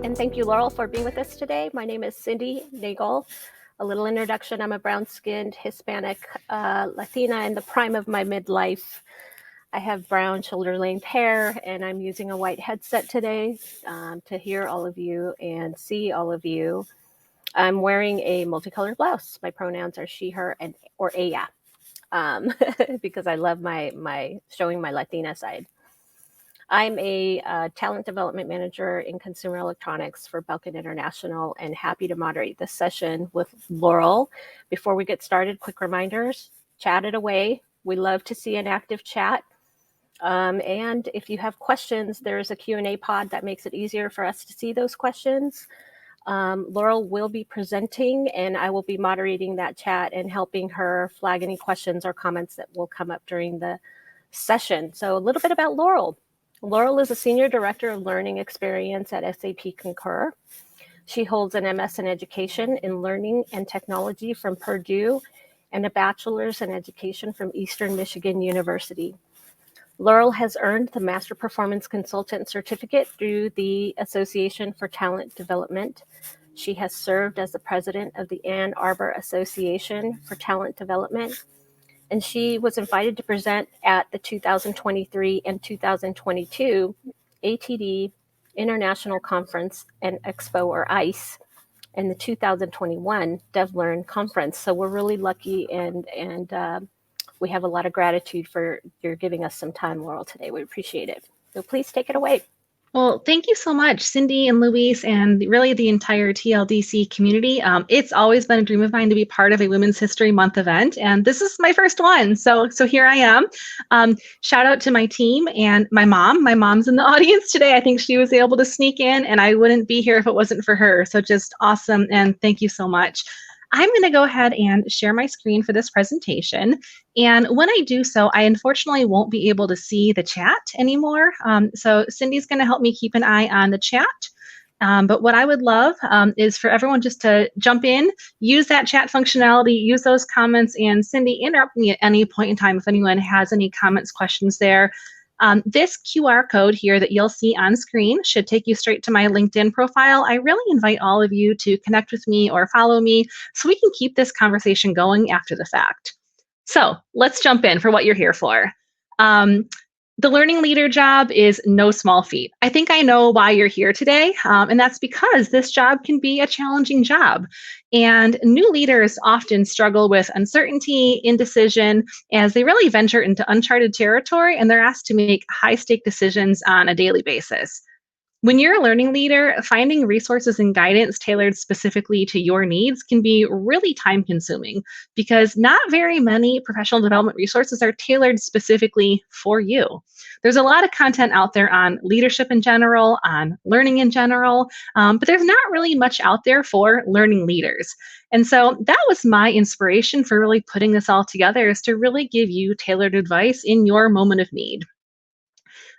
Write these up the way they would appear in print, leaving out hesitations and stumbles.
And thank you, Laurel, for being with us today. My name is Cindy Nagel. A little introduction, I'm a brown-skinned Hispanic Latina in the prime of my midlife. I have brown shoulder-length hair, and I'm using a white headset today to hear all of you and see all of you. I'm wearing a multicolored blouse. My pronouns are she, her, and or ella, because I love my showing my Latina side. I'm a talent development manager in consumer electronics for Belkin International, and happy to moderate this session with Laurel. Before we get started, quick reminders, chat it away. We love to see an active chat. And if you have questions, there's a Q&A pod that makes it easier for us to see those questions. Laurel will be presenting, and I will be moderating that chat and helping her flag any questions or comments that will come up during the session. So a little bit about Laurel. Laurel is a Senior Director of Learning Experience at SAP Concur. She holds an MS in Education in Learning and Technology from Purdue and a Bachelor's in Education from Eastern Michigan University. Laurel has earned the Master Performance Consultant Certificate through the Association for Talent Development. She has served as the President of the Ann Arbor Association for Talent Development, and she was invited to present at the 2023 and 2022 ATD International Conference and Expo, or ICE, and the 2021 DevLearn Conference. So we're really lucky, and we have a lot of gratitude for your giving us some time, Laurel, today. We appreciate it. So please take it away. Well, thank you so much, Cindy and Luis, and really the entire TLDC community. It's always been a dream of mine to be part of a Women's History Month event, and this is my first one. So here I am. Shout out to my team and my mom. My mom's in the audience today. I think she was able to sneak in, and I wouldn't be here if it wasn't for her. So just awesome, and thank you so much. I'm going to go ahead and share my screen for this presentation. And when I do so, I unfortunately won't be able to see the chat anymore. So Cindy's going to help me keep an eye on the chat. But what I would love is for everyone just to jump in, use that chat functionality, use those comments, and Cindy, interrupt me at any point in time if anyone has any comments, questions there. This QR code here that you'll see on screen should take you straight to my LinkedIn profile. I really invite all of you to connect with me or follow me so we can keep this conversation going after the fact. So let's jump in for what you're here for. The learning leader job is no small feat. I think I know why you're here today, and that's because this job can be a challenging job. And new leaders often struggle with uncertainty, indecision, as they really venture into uncharted territory and they're asked to make high-stake decisions on a daily basis. When you're a learning leader, finding resources and guidance tailored specifically to your needs can be really time-consuming because not very many professional development resources are tailored specifically for you. There's a lot of content out there on leadership in general, on learning in general, but there's not really much out there for learning leaders. And so that was my inspiration for really putting this all together, is to really give you tailored advice in your moment of need.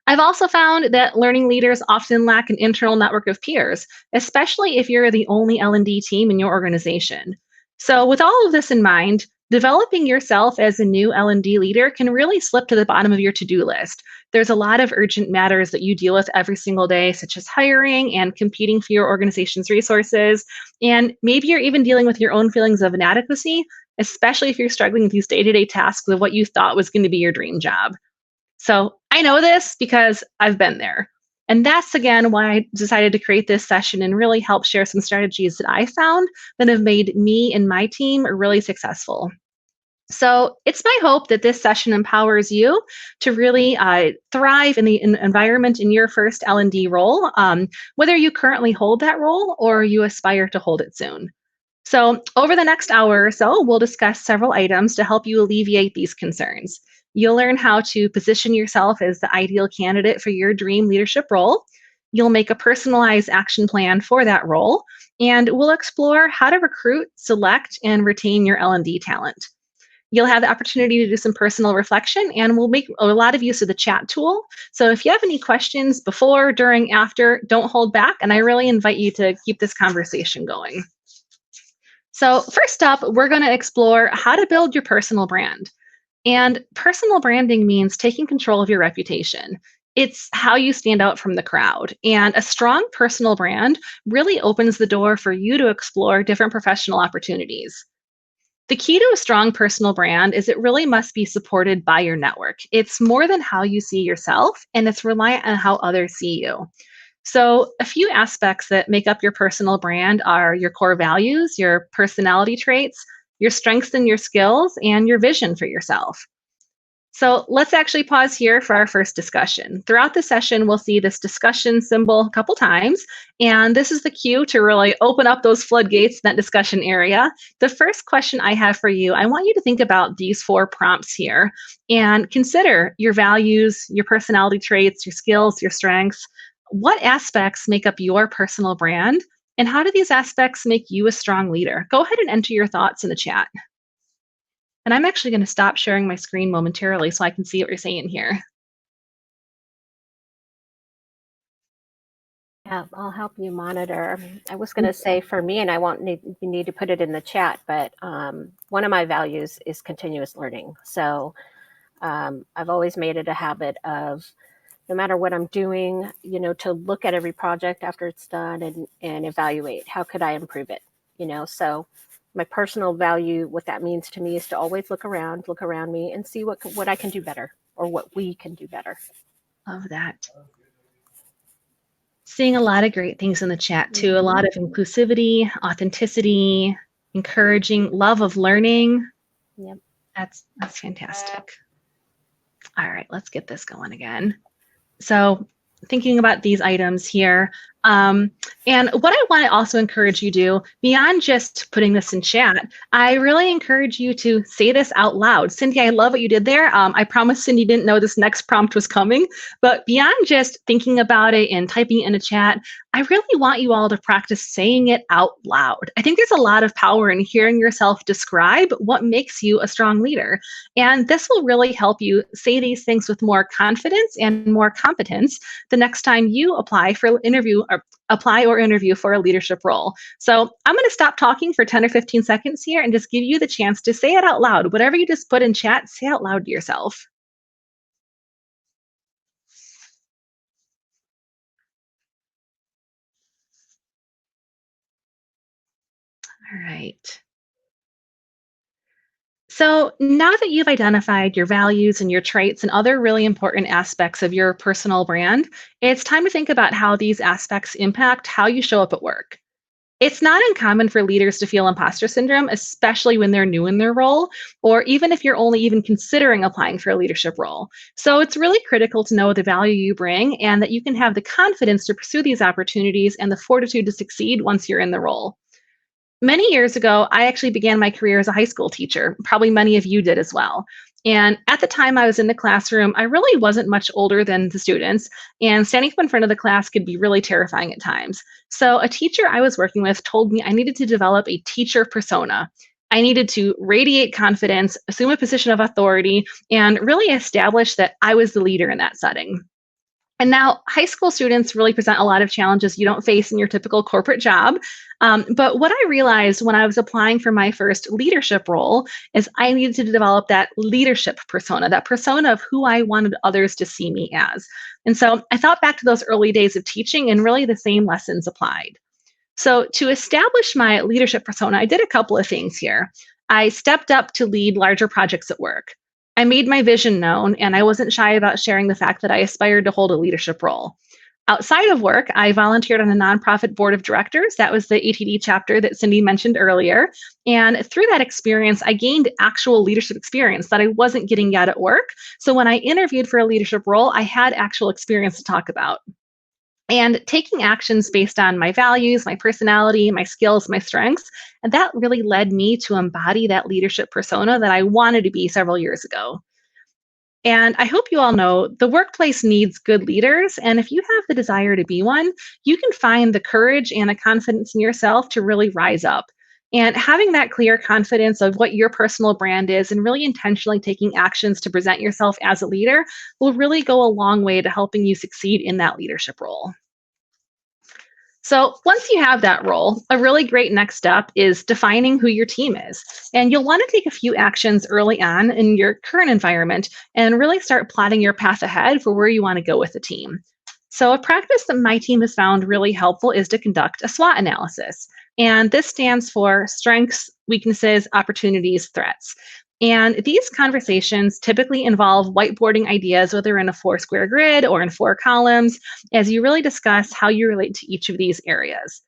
I've also found that learning leaders often lack an internal network of peers, especially if you're the only L&D team in your organization. So with all of this in mind, developing yourself as a new L&D leader can really slip to the bottom of your to-do list. There's a lot of urgent matters that you deal with every single day, such as hiring and competing for your organization's resources. And maybe you're even dealing with your own feelings of inadequacy, especially if you're struggling with these day-to-day tasks of what you thought was going to be your dream job. So I know this because I've been there. And that's, again, why I decided to create this session and really help share some strategies that I found that have made me and my team really successful. So it's my hope that this session empowers you to really thrive in the environment in your first L&D role, whether you currently hold that role or you aspire to hold it soon. So over the next hour or so, we'll discuss several items to help you alleviate these concerns. You'll learn how to position yourself as the ideal candidate for your dream leadership role. You'll make a personalized action plan for that role, and we'll explore how to recruit, select, and retain your L&D talent. You'll have the opportunity to do some personal reflection, and we'll make a lot of use of the chat tool. So if you have any questions before, during, after, don't hold back, and I really invite you to keep this conversation going. So, first up, we're going to explore how to build your personal brand. And personal branding means taking control of your reputation. It's how you stand out from the crowd. And a strong personal brand really opens the door for you to explore different professional opportunities. The key to a strong personal brand is it really must be supported by your network. It's more than how you see yourself, and it's reliant on how others see you. So, a few aspects that make up your personal brand are your core values, your personality traits, your strengths and your skills, and your vision for yourself. So let's actually pause here for our first discussion. Throughout the session, we'll see this discussion symbol a couple times, and this is the cue to really open up those floodgates in that discussion area. The first question I have for you, I want you to think about these 4 prompts here and consider your values, your personality traits, your skills, your strengths. What aspects make up your personal brand, and how do these aspects make you a strong leader? Go ahead and enter your thoughts in the chat. And I'm actually going to stop sharing my screen momentarily so I can see what you're saying here. Yeah, I'll help you monitor. I was going to say for me, and I won't need to put it in the chat, but one of my values is continuous learning. So I've always made it a habit of, no matter what I'm doing, to look at every project after it's done and evaluate how could I improve it. So my personal value, what that means to me is to always look around me and see what I can do better, or what we can do better. Love that. Seeing a lot of great things in the chat too. A lot of inclusivity, authenticity, encouraging, love of learning. Yep. That's fantastic. All right, let's get this going again. So thinking about these items here. And what I want to also encourage you to do, beyond just putting this in chat, I really encourage you to say this out loud. Cindy, I love what you did there. I promise Cindy didn't know this next prompt was coming, but beyond just thinking about it and typing it in a chat, I really want you all to practice saying it out loud. I think there's a lot of power in hearing yourself describe what makes you a strong leader. And this will really help you say these things with more confidence and more competence the next time you apply or interview for a leadership role. So I'm going to stop talking for 10 or 15 seconds here and just give you the chance to say it out loud. Whatever you just put in chat, say out loud to yourself. All right. So now that you've identified your values and your traits and other really important aspects of your personal brand, it's time to think about how these aspects impact how you show up at work. It's not uncommon for leaders to feel imposter syndrome, especially when they're new in their role, or even if you're only even considering applying for a leadership role. So it's really critical to know the value you bring and that you can have the confidence to pursue these opportunities and the fortitude to succeed once you're in the role. Many years ago, I actually began my career as a high school teacher. Probably many of you did as well. And at the time I was in the classroom, I really wasn't much older than the students, and standing up in front of the class could be really terrifying at times. So, a teacher I was working with told me I needed to develop a teacher persona. I needed to radiate confidence, assume a position of authority, and really establish that I was the leader in that setting. And now, high school students really present a lot of challenges you don't face in your typical corporate job. But what I realized when I was applying for my first leadership role is I needed to develop that leadership persona, that persona of who I wanted others to see me as. And so I thought back to those early days of teaching, and really the same lessons applied. So, to establish my leadership persona, I did a couple of things here. I stepped up to lead larger projects at work. I made my vision known, and I wasn't shy about sharing the fact that I aspired to hold a leadership role. Outside of work, I volunteered on a nonprofit board of directors. That was the ATD chapter that Cindy mentioned earlier. And through that experience, I gained actual leadership experience that I wasn't getting yet at work. So when I interviewed for a leadership role, I had actual experience to talk about. And taking actions based on my values, my personality, my skills, my strengths, and that really led me to embody that leadership persona that I wanted to be several years ago. And I hope you all know the workplace needs good leaders. And if you have the desire to be one, you can find the courage and the confidence in yourself to really rise up. And having that clear confidence of what your personal brand is and really intentionally taking actions to present yourself as a leader will really go a long way to helping you succeed in that leadership role. So once you have that role, a really great next step is defining who your team is. And you'll want to take a few actions early on in your current environment and really start plotting your path ahead for where you want to go with the team. So, a practice that my team has found really helpful is to conduct a SWOT analysis. And this stands for strengths, weaknesses, opportunities, threats. And these conversations typically involve whiteboarding ideas, whether in a four square grid or in four columns, as you really discuss how you relate to each of these areas.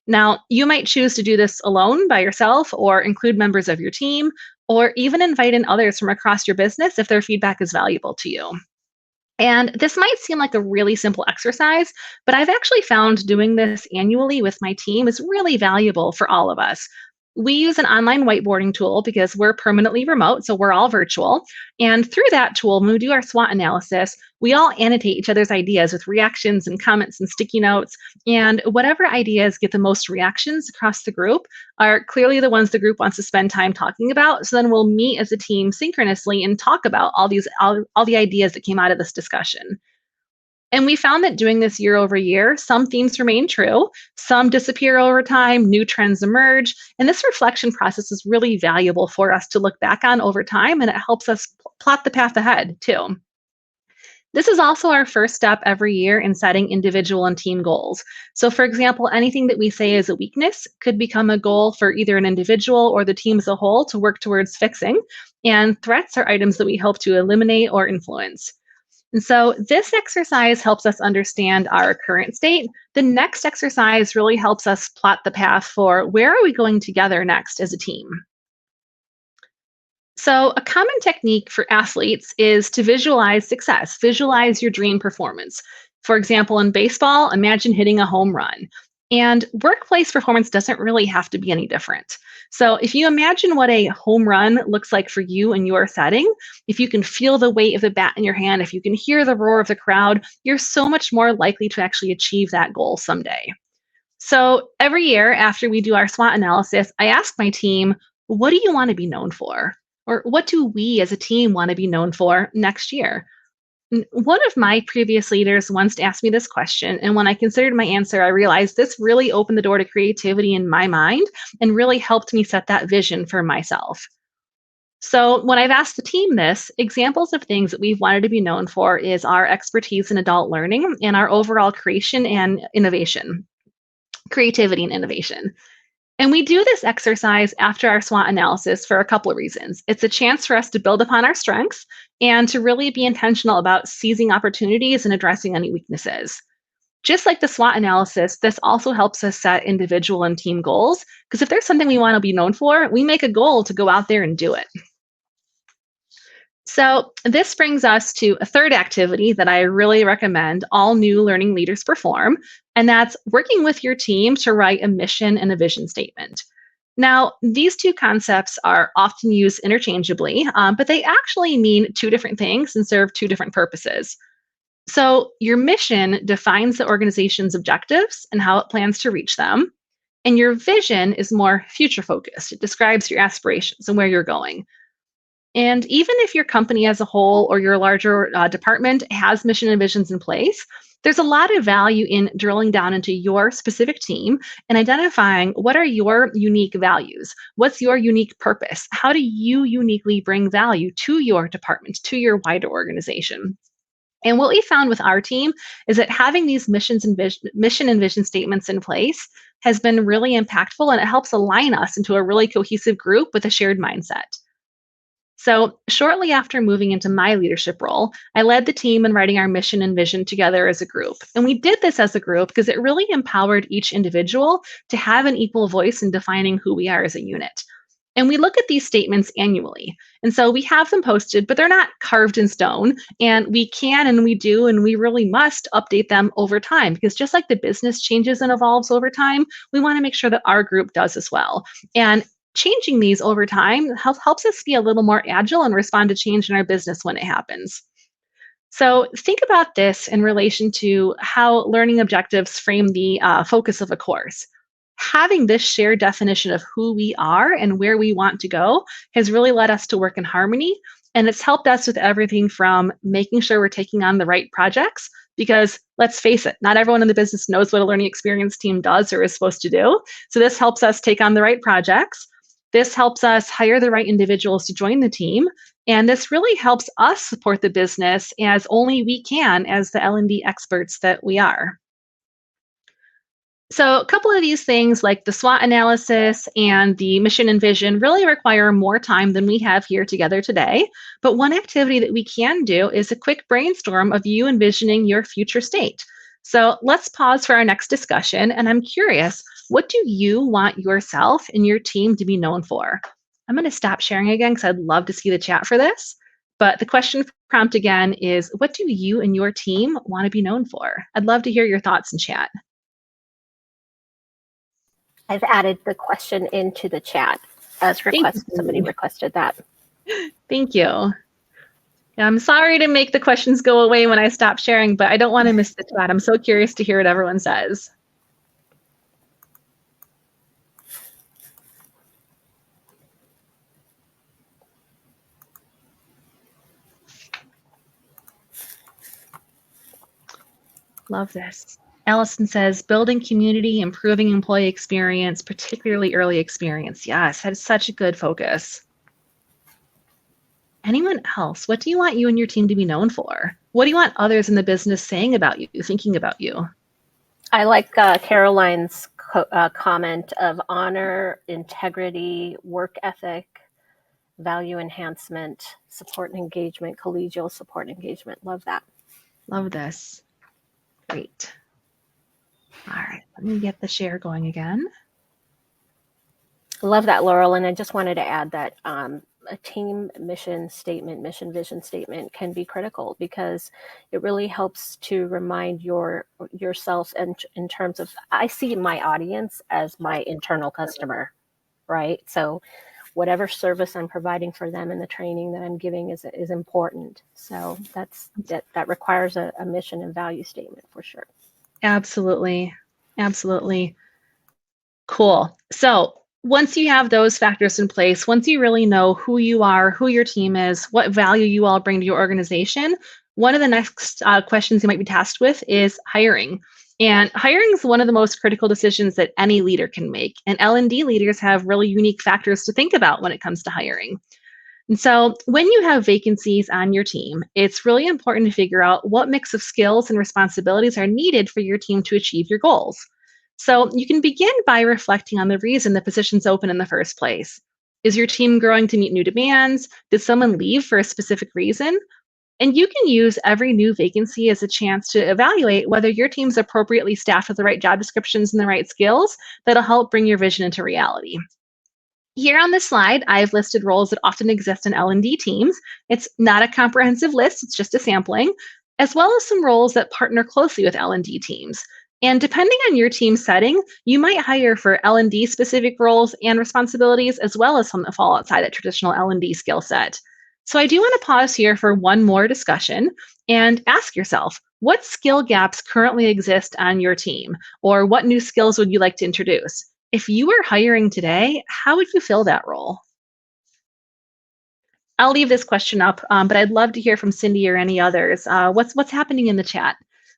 Now, you might choose to do this alone by yourself or include members of your team, or even invite in others from across your business if their feedback is valuable to you. And this might seem like a really simple exercise, but I've actually found doing this annually with my team is really valuable for all of us. We use an online whiteboarding tool because we're permanently remote, so we're all virtual. And through that tool, when we do our SWOT analysis, we all annotate each other's ideas with reactions and comments and sticky notes. And whatever ideas get the most reactions across the group are clearly the ones the group wants to spend time talking about. So then we'll meet as a team synchronously and talk about all the ideas that came out of this discussion. And we found that doing this year over year, some themes remain true, some disappear over time, new trends emerge. And this reflection process is really valuable for us to look back on over time, and it helps us plot the path ahead too. This is also our first step every year in setting individual and team goals. So, for example, anything that we say is a weakness could become a goal for either an individual or the team as a whole to work towards fixing. And threats are items that we hope to eliminate or influence. And so this exercise helps us understand our current state. The next exercise really helps us plot the path for where are we going together next as a team. So, a common technique for athletes is to visualize success, visualize your dream performance. For example, in baseball, imagine hitting a home run. And workplace performance doesn't really have to be any different. So, if you imagine what a home run looks like for you in your setting, if you can feel the weight of the bat in your hand, if you can hear the roar of the crowd, you're so much more likely to actually achieve that goal someday. So, every year after we do our SWOT analysis, I ask my team, what do you want to be known for? Or what do we as a team want to be known for next year? One of my previous leaders once asked me this question, and when I considered my answer, I realized this really opened the door to creativity in my mind and really helped me set that vision for myself. So, when I've asked the team this, examples of things that we've wanted to be known for is our expertise in adult learning and our overall creation and innovation, creativity and innovation. And we do this exercise after our SWOT analysis for a couple of reasons. It's a chance for us to build upon our strengths and to really be intentional about seizing opportunities and addressing any weaknesses. Just like the SWOT analysis, this also helps us set individual and team goals, because if there's something we want to be known for, we make a goal to go out there and do it. So, this brings us to a third activity that I really recommend all new learning leaders perform, and that's working with your team to write a mission and a vision statement. Now, these two concepts are often used interchangeably, but they actually mean two different things and serve two different purposes. So, your mission defines the organization's objectives and how it plans to reach them, and your vision is more future focused. It describes your aspirations and where you're going. And even if your company as a whole or your larger department has mission and visions in place, there's a lot of value in drilling down into your specific team and identifying what are your unique values? What's your unique purpose? How do you uniquely bring value to your department, to your wider organization? And what we found with our team is that having these mission and vision statements in place has been really impactful, and it helps align us into a really cohesive group with a shared mindset. So, shortly after moving into my leadership role, I led the team in writing our mission and vision together as a group. And we did this as a group because it really empowered each individual to have an equal voice in defining who we are as a unit. And we look at these statements annually. And so we have them posted, but they're not carved in stone. And we can and we do, and we really must update them over time, because just like the business changes and evolves over time, we want to make sure that our group does as well. And changing these over time helps us be a little more agile and respond to change in our business when it happens. So think about this in relation to how learning objectives frame the focus of a course. Having this shared definition of who we are and where we want to go has really led us to work in harmony. And it's helped us with everything from making sure we're taking on the right projects because let's face it, not everyone in the business knows what a learning experience team does or is supposed to do. So this helps us take on the right projects. This helps us hire the right individuals to join the team. And this really helps us support the business as only we can as the L&D experts that we are. So a couple of these things like the SWOT analysis and the mission and vision really require more time than we have here together today. But one activity that we can do is a quick brainstorm of you envisioning your future state. So let's pause for our next discussion. And I'm curious, what do you want yourself and your team to be known for? I'm going to stop sharing again because I'd love to see the chat for this. But the question prompt again is, what do you and your team want to be known for? I'd love to hear your thoughts in chat. I've added the question into the chat as requested. Somebody requested that. Thank you. I'm sorry to make the questions go away when I stop sharing, but I don't want to miss the chat. I'm so curious to hear what everyone says. Love this. Allison says, building community, improving employee experience, particularly early experience. Yes, that is such a good focus. Anyone else? What do you want you and your team to be known for? What do you want others in the business saying about you, thinking about you? I like Caroline's comment of honor, integrity, work ethic, value enhancement, support and engagement, collegial support and engagement. Love that. Love this. Great. All right, let me get the share going again. Love that, Laurel. And I just wanted to add that a team mission statement, mission vision statement can be critical because it really helps to remind yourself and in terms of, I see my audience as my internal customer, right? So whatever service I'm providing for them and the training that I'm giving is important. So that requires a mission and value statement for sure. Absolutely. Absolutely. Cool. So once you have those factors in place, once you really know who you are, who your team is, what value you all bring to your organization, one of the next questions you might be tasked with is hiring. And hiring is one of the most critical decisions that any leader can make. And L&D leaders have really unique factors to think about when it comes to hiring. And so when you have vacancies on your team, it's really important to figure out what mix of skills and responsibilities are needed for your team to achieve your goals. So you can begin by reflecting on the reason the position's open in the first place. Is your team growing to meet new demands? Did someone leave for a specific reason? And you can use every new vacancy as a chance to evaluate whether your team's appropriately staffed with the right job descriptions and the right skills that'll help bring your vision into reality. Here on this slide, I've listed roles that often exist in L&D teams. It's not a comprehensive list, it's just a sampling, as well as some roles that partner closely with L&D teams. And depending on your team setting, you might hire for L&D specific roles and responsibilities, as well as some that fall outside that traditional L&D skill set. So I do want to pause here for one more discussion and ask yourself, what skill gaps currently exist on your team? Or what new skills would you like to introduce? If you were hiring today, how would you fill that role? I'll leave this question up, but I'd love to hear from Cindy or any others. What's happening in the chat?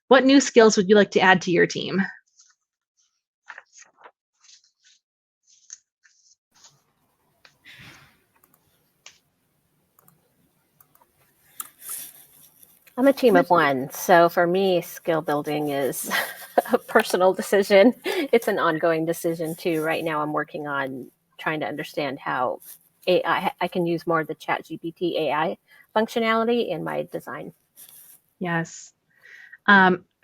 What new skills would you like to add to your team? I'm a team of one. So for me, skill building is a personal decision. It's an ongoing decision too. Right now, I'm working on trying to understand how I can use more of the ChatGPT AI functionality in my design. Yes.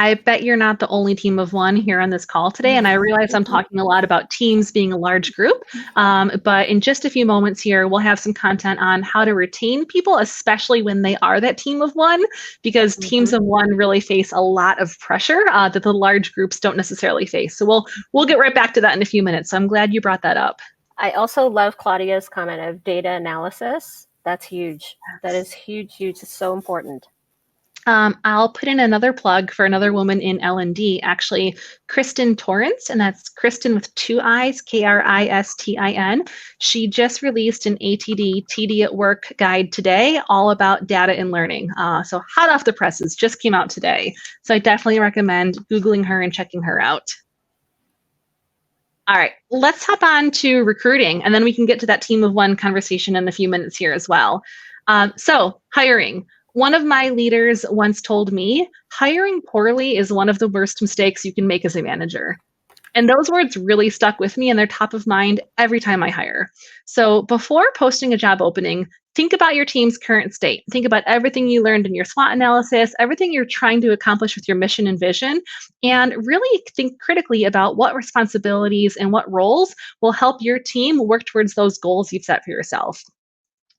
I bet you're not the only team of one here on this call today, and I realize I'm talking a lot about teams being a large group, but in just a few moments here, we'll have some content on how to retain people, especially when they are that team of one, because teams of one really face a lot of pressure that the large groups don't necessarily face. So we'll get right back to that in a few minutes. So I'm glad you brought that up. I also love Claudia's comment of data analysis. That's huge. That is huge, huge. It's so important. I'll put in another plug for another woman in L&D, actually, Kristen Torrance, and that's Kristen with two I's, Kristin. She just released an ATD TD at Work guide today, all about data and learning. So hot off the presses, just came out today. So I definitely recommend Googling her and checking her out. All right, let's hop on to recruiting, and then we can get to that team of one conversation in a few minutes here as well. So hiring. One of my leaders once told me, hiring poorly is one of the worst mistakes you can make as a manager. And those words really stuck with me, and they're top of mind every time I hire. So before posting a job opening, think about your team's current state. Think about everything you learned in your SWOT analysis, everything you're trying to accomplish with your mission and vision, and really think critically about what responsibilities and what roles will help your team work towards those goals you've set for yourself.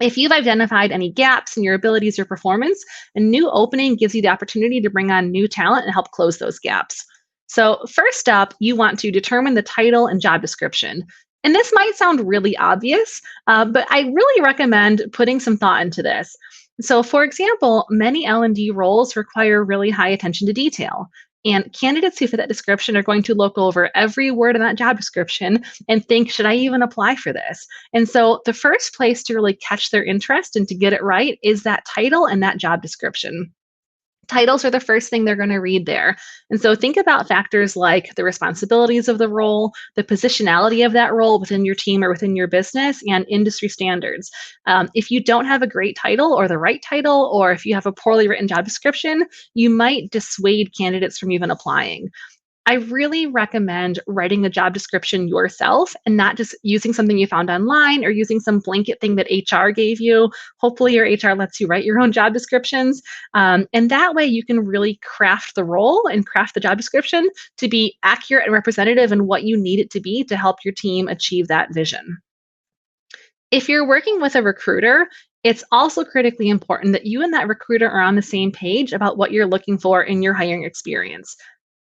If you've identified any gaps in your abilities or performance, a new opening gives you the opportunity to bring on new talent and help close those gaps. So, first up, you want to determine the title and job description. And this might sound really obvious, but I really recommend putting some thought into this. So, for example, many L&D roles require really high attention to detail. And candidates who fit that description are going to look over every word in that job description and think, should I even apply for this? And so the first place to really catch their interest and to get it right is that title and that job description. Titles are the first thing they're going to read there. And so think about factors like the responsibilities of the role, the positionality of that role within your team or within your business, and industry standards. If you don't have a great title or the right title, or if you have a poorly written job description, you might dissuade candidates from even applying. I really recommend writing the job description yourself and not just using something you found online or using some blanket thing that HR gave you. Hopefully, your HR lets you write your own job descriptions. And that way, you can really craft the role and craft the job description to be accurate and representative in what you need it to be to help your team achieve that vision. If you're working with a recruiter, it's also critically important that you and that recruiter are on the same page about what you're looking for in your hiring experience.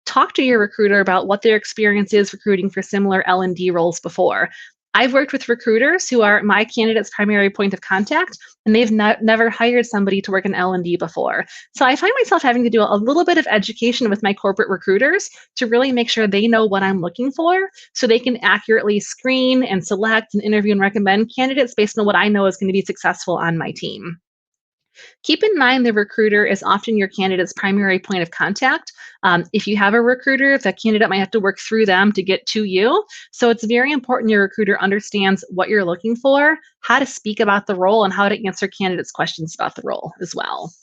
Talk to your recruiter about what their experience is recruiting for similar L&D roles before. I've worked with recruiters who are my candidate's primary point of contact, and they've never hired somebody to work in L&D before. So I find myself having to do a little bit of education with my corporate recruiters to really make sure they know what I'm looking for so they can accurately screen and select and interview and recommend candidates based on what I know is going to be successful on my team. Keep in mind the recruiter is often your candidate's primary point of contact. If you have a recruiter, the candidate might have to work through them to get to you. So it's very important your recruiter understands what you're looking for, how to speak about the role, and how to answer candidates' questions about the role as well.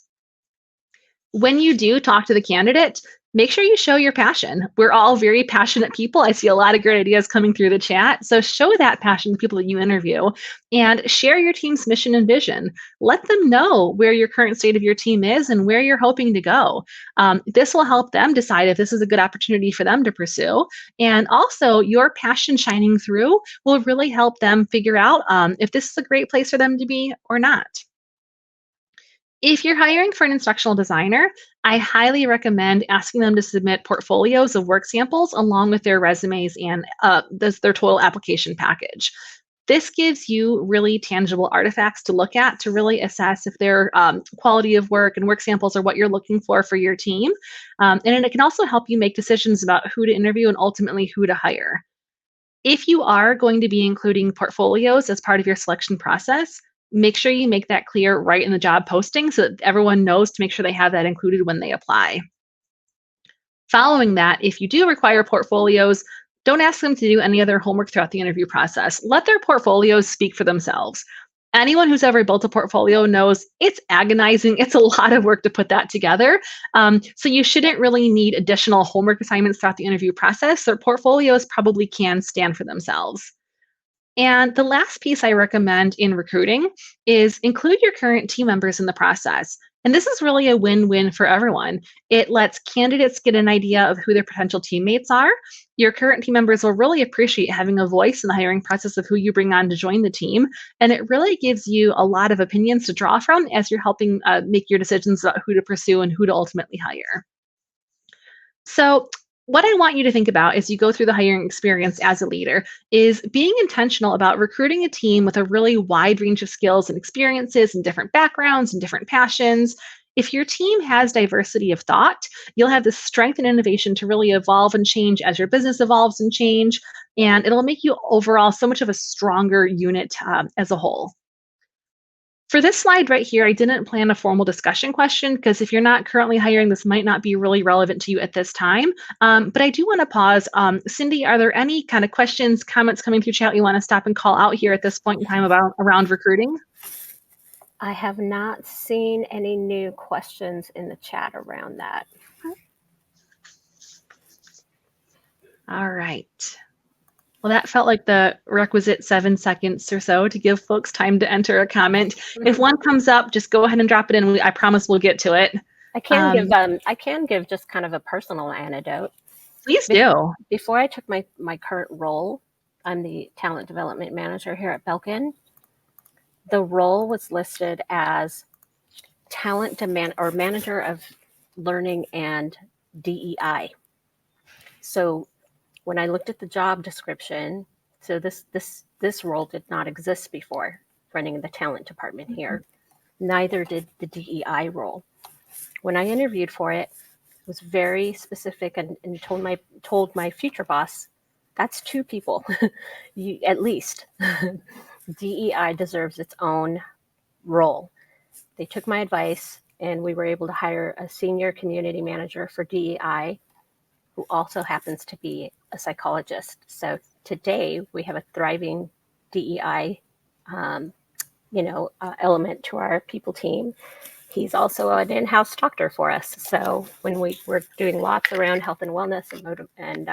When you do talk to the candidate, make sure you show your passion. We're all very passionate people. I see a lot of great ideas coming through the chat. So show that passion to people that you interview and share your team's mission and vision. Let them know where your current state of your team is and where you're hoping to go. This will help them decide if this is a good opportunity for them to pursue. And also, your passion shining through will really help them figure out if this is a great place for them to be or not. If you're hiring for an instructional designer, I highly recommend asking them to submit portfolios of work samples along with their resumes and their total application package. This gives you really tangible artifacts to look at to really assess if their quality of work and work samples are what you're looking for your team. And it can also help you make decisions about who to interview and ultimately who to hire. If you are going to be including portfolios as part of your selection process, make sure you make that clear right in the job posting so that everyone knows to make sure they have that included when they apply. Following that, if you do require portfolios, don't ask them to do any other homework throughout the interview process. Let their portfolios speak for themselves. Anyone who's ever built a portfolio knows it's agonizing. It's a lot of work to put that together. So you shouldn't really need additional homework assignments throughout the interview process. Their portfolios probably can stand for themselves. And the last piece I recommend in recruiting is include your current team members in the process. And this is really a win-win for everyone. It lets candidates get an idea of who their potential teammates are. Your current team members will really appreciate having a voice in the hiring process of who you bring on to join the team. And it really gives you a lot of opinions to draw from as you're helping make your decisions about who to pursue and who to ultimately hire. So what I want you to think about as you go through the hiring experience as a leader is being intentional about recruiting a team with a really wide range of skills and experiences and different backgrounds and different passions. If your team has diversity of thought, you'll have the strength and innovation to really evolve and change as your business evolves and change, and it'll make you overall so much of a stronger unit as a whole. For this slide right here, I didn't plan a formal discussion question because if you're not currently hiring, this might not be really relevant to you at this time. But I do want to pause. Cindy, are there any kind of questions, comments coming through chat you want to stop and call out here at this point in time about around recruiting? I have not seen any new questions in the chat around that. All right. Well, that felt like the requisite 7 seconds or so to give folks time to enter a comment. If one comes up, just go ahead and drop it in. I promise we'll get to it. I can give just kind of a personal anecdote. Please do. Before I took my current role, I'm the talent development manager here at Belkin. The role was listed as talent demand or manager of learning and DEI. So when I looked at the job description, so this role did not exist before running the talent department here. Neither did the DEI role. When I interviewed for it, it was very specific and told my future boss, that's 2 people, at least. DEI deserves its own role. They took my advice, and we were able to hire a senior community manager for DEI, who also happens to be a psychologist. So today we have a thriving DEI, element to our people team. He's also an in-house doctor for us. So when we're doing lots around health and wellness and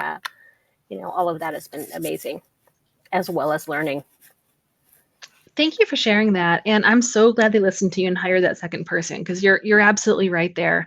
all of that has been amazing, as well as learning. Thank you for sharing that. And I'm so glad they listened to you and hired that second person because you're absolutely right there.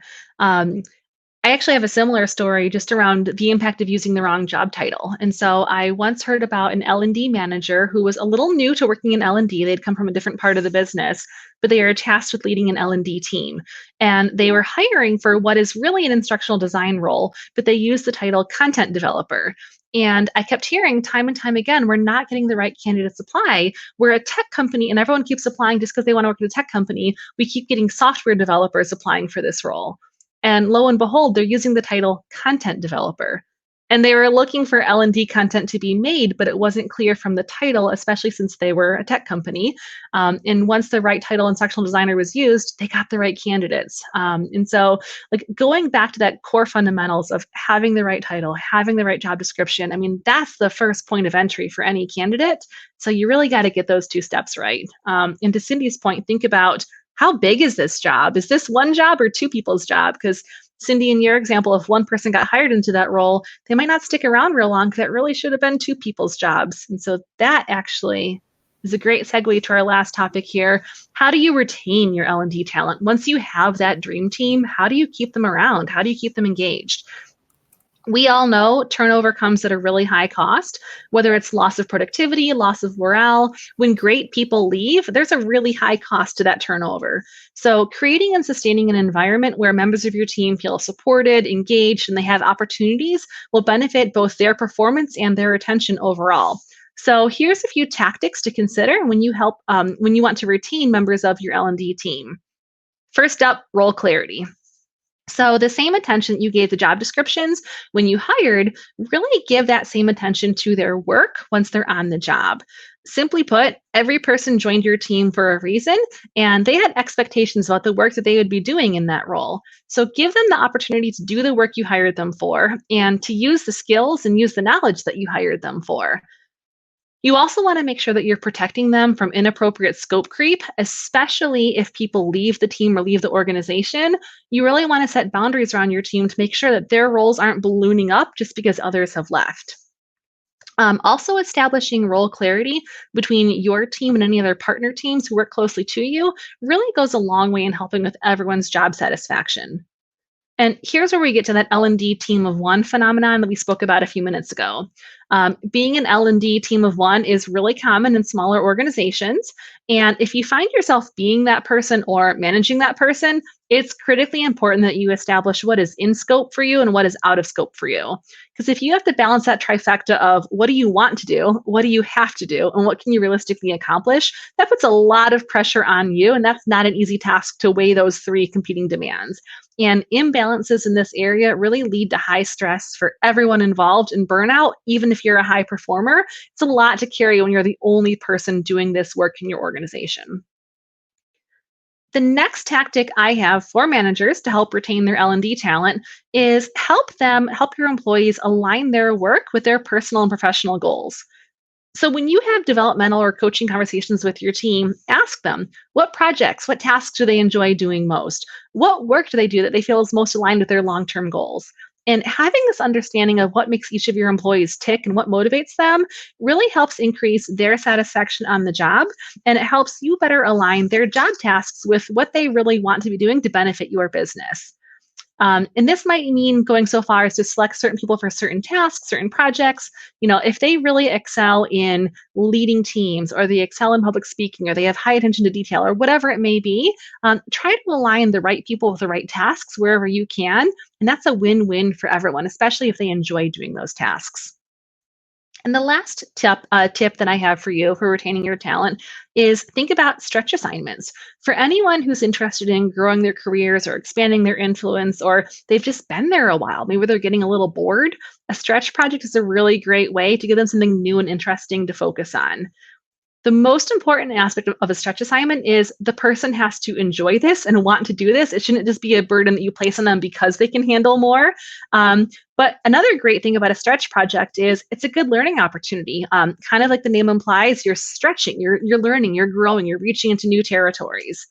I actually have a similar story just around the impact of using the wrong job title. And so I once heard about an L&D manager who was a little new to working in L&D. They'd come from a different part of the business, but they are tasked with leading an L&D team. And they were hiring for what is really an instructional design role, but they used the title content developer. And I kept hearing time and time again, we're not getting the right candidates apply. We're a tech company and everyone keeps applying just because they want to work at a tech company. We keep getting software developers applying for this role. And lo and behold, they're using the title content developer. And they were looking for L&D content to be made, but it wasn't clear from the title, especially since they were a tech company. And once the right title instructional designer was used, they got the right candidates. And so like going back to that core fundamentals of having the right title, having the right job description, I mean, that's the first point of entry for any candidate. So you really got to get those 2 steps right. And to Cindy's point, think about how big is this job? Is this one job or 2 people's job? Because Cindy, in your example, if one person got hired into that role, they might not stick around real long because that really should have been 2 people's jobs. And so that actually is a great segue to our last topic here. How do you retain your L&D talent? Once you have that dream team, how do you keep them around? How do you keep them engaged? We all know turnover comes at a really high cost, whether it's loss of productivity, loss of morale. When great people leave, there's a really high cost to that turnover. So creating and sustaining an environment where members of your team feel supported, engaged, and they have opportunities will benefit both their performance and their retention overall. So here's a few tactics to consider when you want to retain members of your L&D team. First up, role clarity. So the same attention you gave the job descriptions when you hired, really give that same attention to their work once they're on the job. Simply put, every person joined your team for a reason, and they had expectations about the work that they would be doing in that role. So give them the opportunity to do the work you hired them for and to use the skills and use the knowledge that you hired them for. You also want to make sure that you're protecting them from inappropriate scope creep, especially if people leave the team or leave the organization. You really want to set boundaries around your team to make sure that their roles aren't ballooning up just because others have left. Also, establishing role clarity between your team and any other partner teams who work closely to you really goes a long way in helping with everyone's job satisfaction. And here's where we get to that L&D team of one phenomenon that we spoke about a few minutes ago. Being an L&D team of one is really common in smaller organizations. And if you find yourself being that person or managing that person, it's critically important that you establish what is in scope for you and what is out of scope for you. Because if you have to balance that trifecta of what do you want to do, what do you have to do, and what can you realistically accomplish, that puts a lot of pressure on you. And that's not an easy task to weigh those three competing demands. And imbalances in this area really lead to high stress for everyone involved in burnout, even if you're a high performer. It's a lot to carry when you're the only person doing this work in your organization. The next tactic I have for managers to help retain their L&D talent is help your employees align their work with their personal and professional goals. So when you have developmental or coaching conversations with your team, ask them what projects, what tasks do they enjoy doing most? What work do they do that they feel is most aligned with their long-term goals? And having this understanding of what makes each of your employees tick and what motivates them really helps increase their satisfaction on the job. And it helps you better align their job tasks with what they really want to be doing to benefit your business. And this might mean going so far as to select certain people for certain tasks, certain projects. If they really excel in leading teams, or they excel in public speaking, or they have high attention to detail, or whatever it may be, try to align the right people with the right tasks wherever you can. And that's a win-win for everyone, especially if they enjoy doing those tasks. And the last tip that I have for you for retaining your talent is think about stretch assignments. For anyone who's interested in growing their careers or expanding their influence, or they've just been there a while, maybe they're getting a little bored, a stretch project is a really great way to give them something new and interesting to focus on. The most important aspect of a stretch assignment is the person has to enjoy this and want to do this. It shouldn't just be a burden that you place on them because they can handle more. But another great thing about a stretch project is it's a good learning opportunity. Kind of like the name implies, you're stretching, you're learning, you're growing, you're reaching into new territories.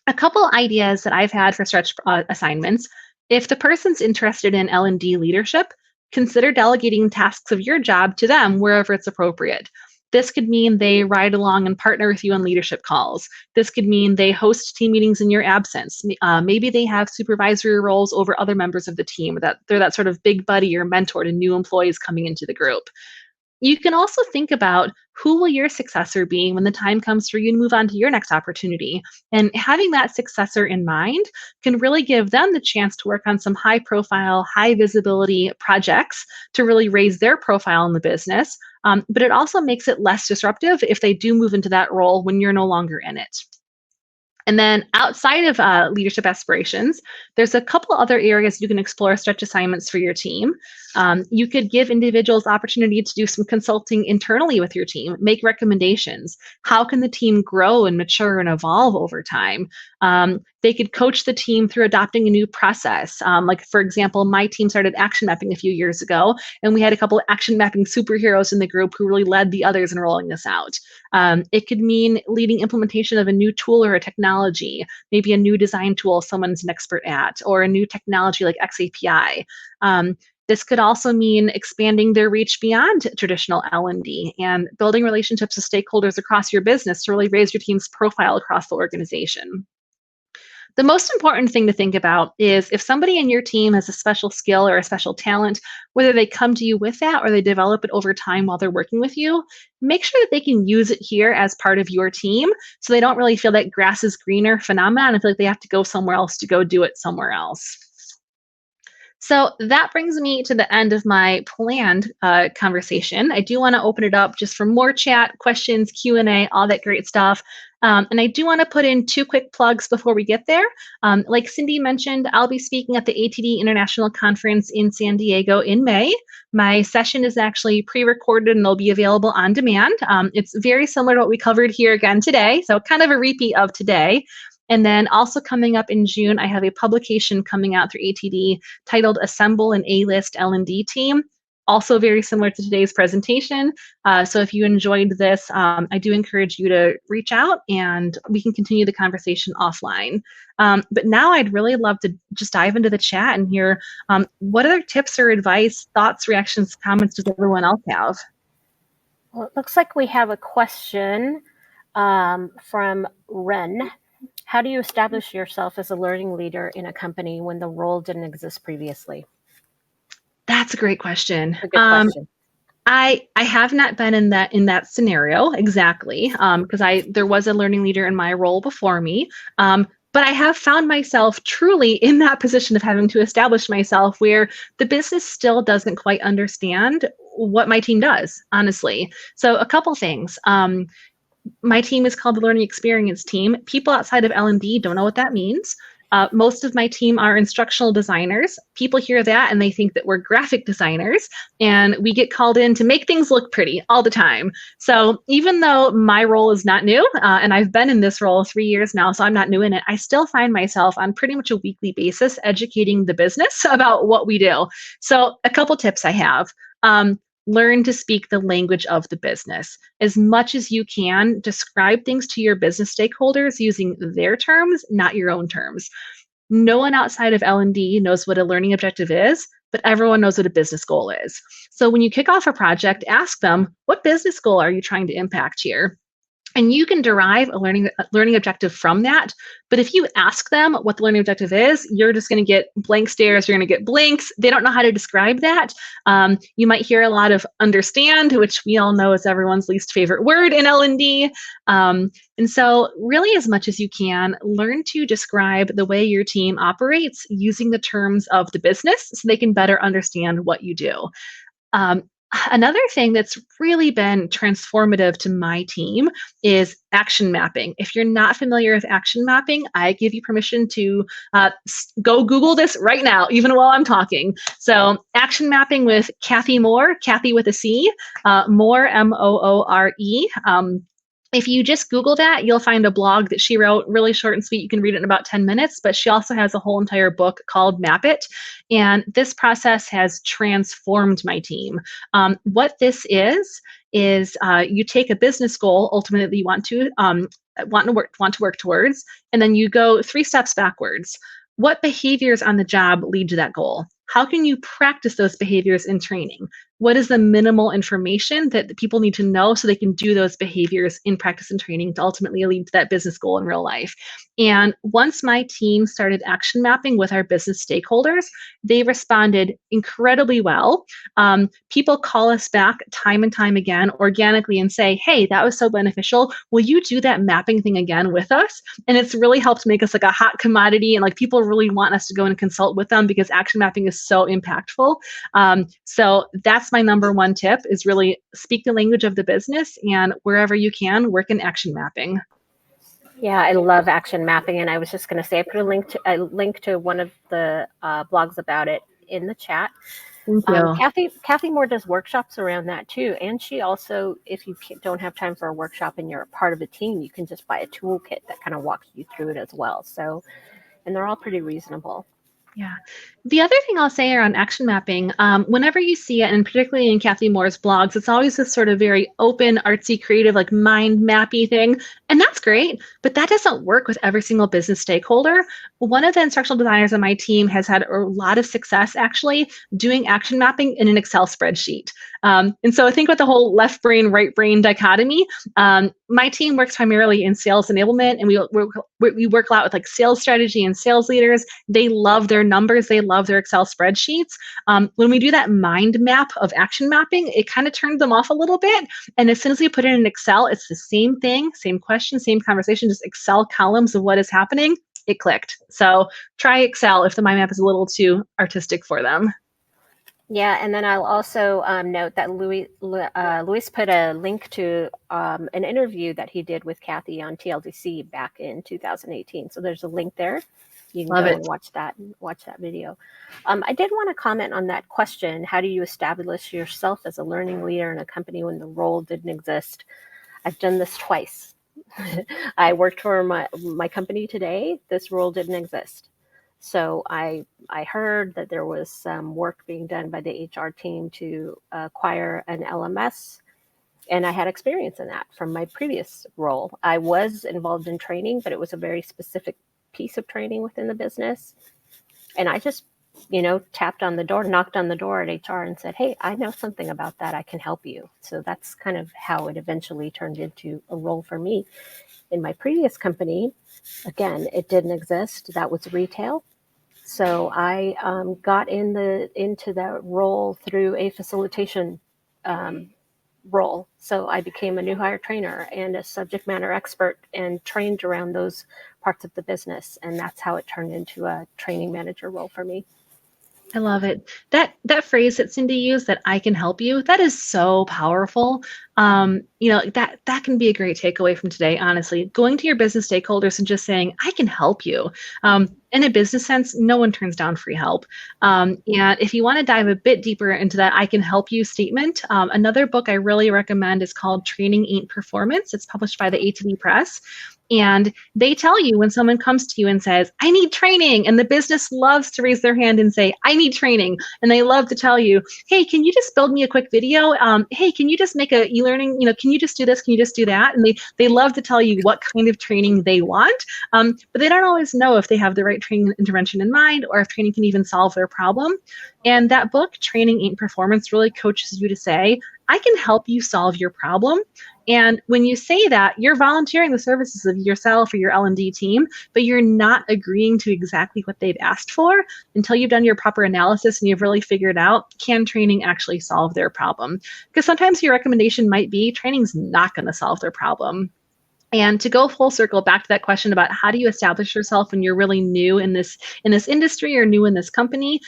A couple ideas that I've had for stretch assignments: if the person's interested in L&D leadership, consider delegating tasks of your job to them wherever it's appropriate. This could mean they ride along and partner with you on leadership calls. This could mean they host team meetings in your absence. Maybe they have supervisory roles over other members of the team, that they're that sort of big buddy or mentor to new employees coming into the group. You can also think about who will your successor be when the time comes for you to move on to your next opportunity. And having that successor in mind can really give them the chance to work on some high profile, high visibility projects to really raise their profile in the business. But it also makes it less disruptive if they do move into that role when you're no longer in it. And then outside of leadership aspirations, there's a couple other areas you can explore stretch assignments for your team. You could give individuals opportunity to do some consulting internally with your team, make recommendations. How can the team grow and mature and evolve over time? They could coach the team through adopting a new process. Like, for example, my team started action mapping a few years ago, and we had a couple of action mapping superheroes in the group who really led the others in rolling this out. It could mean leading implementation of a new tool or a technology, maybe a new design tool someone's an expert at, or a new technology like XAPI. This could also mean expanding their reach beyond traditional L&D and building relationships with stakeholders across your business to really raise your team's profile across the organization. The most important thing to think about is if somebody in your team has a special skill or a special talent, whether they come to you with that or they develop it over time while they're working with you, make sure that they can use it here as part of your team so they don't really feel that grass is greener phenomenon and feel like they have to go somewhere else to go do it somewhere else. So that brings me to the end of my planned conversation. I do want to open it up just for more chat, questions, Q&A, all that great stuff. And I do want to put in two quick plugs before we get there. Like Cindy mentioned, I'll be speaking at the ATD International Conference in San Diego in May. My session is actually pre-recorded and it'll be available on demand. It's very similar to what we covered here again today, so kind of a repeat of today. And then also coming up in June, I have a publication coming out through ATD titled Assemble an A-List L&D Team, also very similar to today's presentation. So if you enjoyed this, I do encourage you to reach out and we can continue the conversation offline. But now I'd really love to just dive into the chat and hear what other tips or advice, thoughts, reactions, comments does everyone else have? Well, it looks like we have a question from Ren. How do you establish yourself as a learning leader in a company when the role didn't exist previously? That's a great question. A good question. I have not been in that scenario exactly, because there was a learning leader in my role before me. But I have found myself truly in that position of having to establish myself where the business still doesn't quite understand what my team does, honestly. So a couple things. My team is called the Learning Experience Team. People outside of L&D don't know what that means. Most of my team are instructional designers. People hear that and they think that we're graphic designers, and we get called in to make things look pretty all the time. So even though my role is not new, and I've been in this role 3 years now, so I'm not new in it, I still find myself on pretty much a weekly basis educating the business about what we do. So a couple tips I have. Learn to speak the language of the business. As much as you can, describe things to your business stakeholders using their terms, not your own terms. No one outside of L&D knows what a learning objective is, but everyone knows what a business goal is. So when you kick off a project, ask them, what business goal are you trying to impact here? And you can derive a learning objective from that. But if you ask them what the learning objective is, you're just going to get blank stares. You're going to get blinks. They don't know how to describe that. You might hear a lot of understand, which we all know is everyone's least favorite word in L&D. And so really, as much as you can, learn to describe the way your team operates using the terms of the business so they can better understand what you do. Um, Another thing that's really been transformative to my team is action mapping. If you're not familiar with action mapping, I give you permission to go Google this right now, even while I'm talking. So, action mapping with Kathy Moore, Kathy with a C, Moore, Moore. If you just Google that, you'll find a blog that she wrote, really short and sweet. You can read it in about 10 minutes, but she also has a whole entire book called Map It. And this process has transformed my team. What this is you take a business goal ultimately you want to work towards, and then you go 3 steps backwards. What behaviors on the job lead to that goal? How can you practice those behaviors in training? What is the minimal information that the people need to know so they can do those behaviors in practice and training to ultimately lead to that business goal in real life? And once my team started action mapping with our business stakeholders, they responded incredibly well. People call us back time and time again organically and say, hey, that was so beneficial. Will you do that mapping thing again with us? And it's really helped make us like a hot commodity, and like people really want us to go and consult with them because action mapping is so impactful. So that's my number one tip, is really speak the language of the business, and wherever you can, work in action mapping. Yeah, I love action mapping, and I was just going to say I put a link to one of the blogs about it in the chat. Thank you. Kathy Moore does workshops around that too, and she also, if you don't have time for a workshop and you're a part of a team, you can just buy a toolkit that kind of walks you through it as well. So, and they're all pretty reasonable. Yeah. The other thing I'll say around action mapping, whenever you see it, and particularly in Kathy Moore's blogs, it's always this sort of very open, artsy, creative, like mind mappy thing. And that's great, but that doesn't work with every single business stakeholder. One of the instructional designers on my team has had a lot of success actually doing action mapping in an Excel spreadsheet. And so I think with the whole left brain, right brain dichotomy, my team works primarily in sales enablement, and we work a lot with like sales strategy and sales leaders. They love their numbers. They love their Excel spreadsheets. When we do that mind map of action mapping, it kind of turns them off a little bit. And as soon as we put it in Excel, it's the same thing, same question, same conversation, just Excel columns of what is happening. It clicked. So try Excel if the mind map is a little too artistic for them. Yeah, and then I'll also note that Luis put a link to an interview that he did with Kathy on TLDC back in 2018. So there's a link there. You can go and watch that video. I did want to comment on that question. How do you establish yourself as a learning leader in a company when the role didn't exist? I've done this twice. I worked for my company today. This role didn't exist. So I heard that there was some work being done by the HR team to acquire an LMS, and I had experience in that from my previous role. I was involved in training, but it was a very specific piece of training within the business. And I just, knocked on the door at HR and said, hey, I know something about that. I can help you. So that's kind of how it eventually turned into a role for me. In my previous company, again, it didn't exist. That was retail. So I got into that role through a facilitation um, role. So I became a new hire trainer and a subject matter expert and trained around those parts of the business. And that's how it turned into a training manager role for me. I love it. That phrase that Cindy used, that I can help you, that is so powerful. That can be a great takeaway from today, honestly. Going to your business stakeholders and just saying, I can help you. In a business sense, no one turns down free help. And if you want to dive a bit deeper into that I can help you statement, another book I really recommend is called Training Ain't Performance. It's published by the ATD Press. And they tell you when someone comes to you and says, I need training, and the business loves to raise their hand and say, I need training. And they love to tell you, hey, can you just build me a quick video? Hey, can you just make a e-learning, can you just do this? Can you just do that? And they love to tell you what kind of training they want. But they don't always know if they have the right training intervention in mind or if training can even solve their problem. And that book, Training Ain't Performance, really coaches you to say, I can help you solve your problem. And when you say that, you're volunteering the services of yourself or your L&D team, but you're not agreeing to exactly what they've asked for until you've done your proper analysis and you've really figured out, can training actually solve their problem? Because sometimes your recommendation might be training's not going to solve their problem. And to go full circle back to that question about how do you establish yourself when you're really new in this industry or new in this company,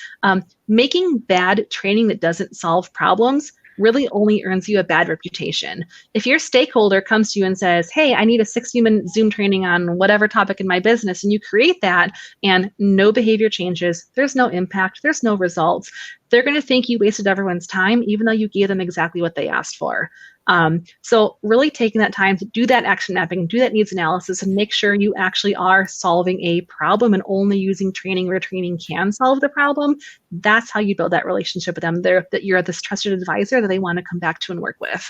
making bad training that doesn't solve problems really only earns you a bad reputation. If your stakeholder comes to you and says, hey, I need a 60-minute Zoom training on whatever topic in my business, and you create that and no behavior changes, there's no impact, there's no results, they're going to think you wasted everyone's time, even though you gave them exactly what they asked for. So really taking that time to do that action mapping, do that needs analysis, and make sure you actually are solving a problem and only using training where training can solve the problem. That's how you build that relationship with them. That you're this trusted advisor that they want to come back to and work with.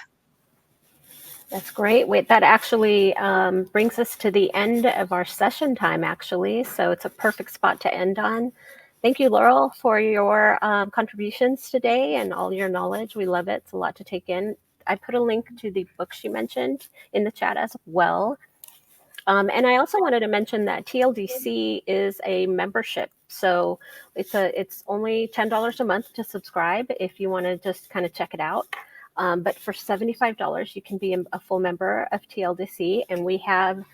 That's great. Wait, that actually brings us to the end of our session time, actually. So it's a perfect spot to end on. Thank you, Laurel, for your contributions today and all your knowledge. We love it. It's a lot to take in. I put a link to the books you mentioned in the chat as well. And I also wanted to mention that TLDC is a membership. So it's only $10 a month to subscribe if you want to just kind of check it out. But for $75, you can be a full member of TLDC. And we have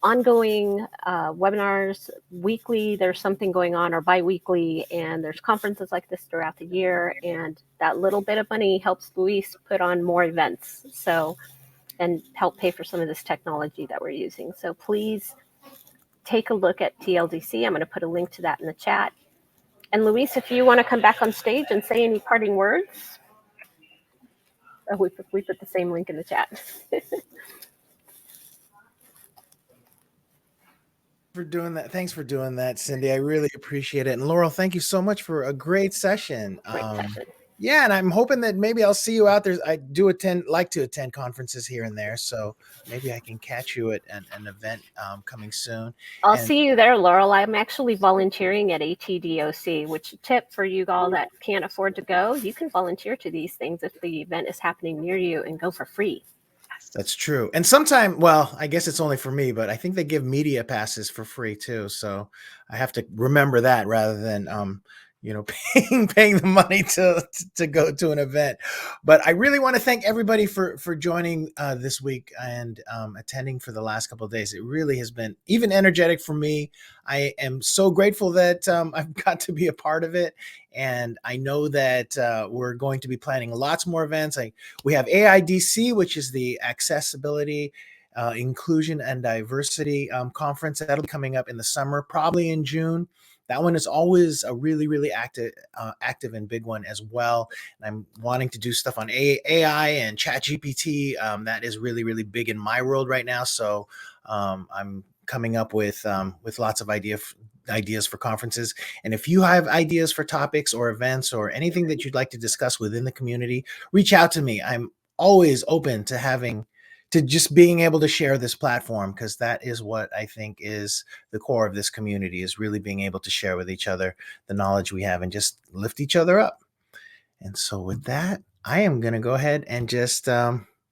ongoing webinars weekly. There's something going on, or bi-weekly, and there's conferences like this throughout the year. And that little bit of money helps Luis put on more events. And help pay for some of this technology that we're using. So please take a look at TLDC. I'm going to put a link to that in the chat. And Luis, if you want to come back on stage and say any parting words. Oh, we put the same link in the chat. For doing that. Thanks for doing that, Cindy. I really appreciate it. And Laurel, thank you so much for a great session. Great session. Yeah, and I'm hoping that maybe I'll see you out there. I do like to attend conferences here and there, so maybe I can catch you at an event coming soon. I'll see you there, Laurel. I'm actually volunteering at ATDOC, which tip for you all that can't afford to go, you can volunteer to these things if the event is happening near you and go for free. That's true. And sometime, well, I guess it's only for me, but I think they give media passes for free too. So I have to remember that rather than paying the money to go to an event. But I really want to thank everybody for joining this week and attending for the last couple of days. It really has been even energetic for me. I am so grateful that I've got to be a part of it. And I know that we're going to be planning lots more events. We have AIDC, which is the Accessibility, Inclusion, and Diversity Conference. That'll be coming up in the summer, probably in June. That one is always a really, really active and big one as well. And I'm wanting to do stuff on AI and ChatGPT. That is really, really big in my world right now. So I'm coming up with lots of ideas for conferences. And if you have ideas for topics or events or anything that you'd like to discuss within the community, reach out to me. I'm always open to just being able to share this platform, because that is what I think is the core of this community, is really being able to share with each other the knowledge we have and just lift each other up. And so with that, I am going to go ahead and just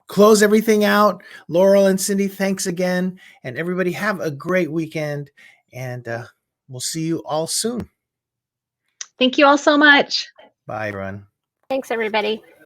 close everything out. Laurel and Cindy, thanks again. And everybody have a great weekend. And we'll see you all soon. Thank you all so much. Bye, everyone. Thanks, everybody.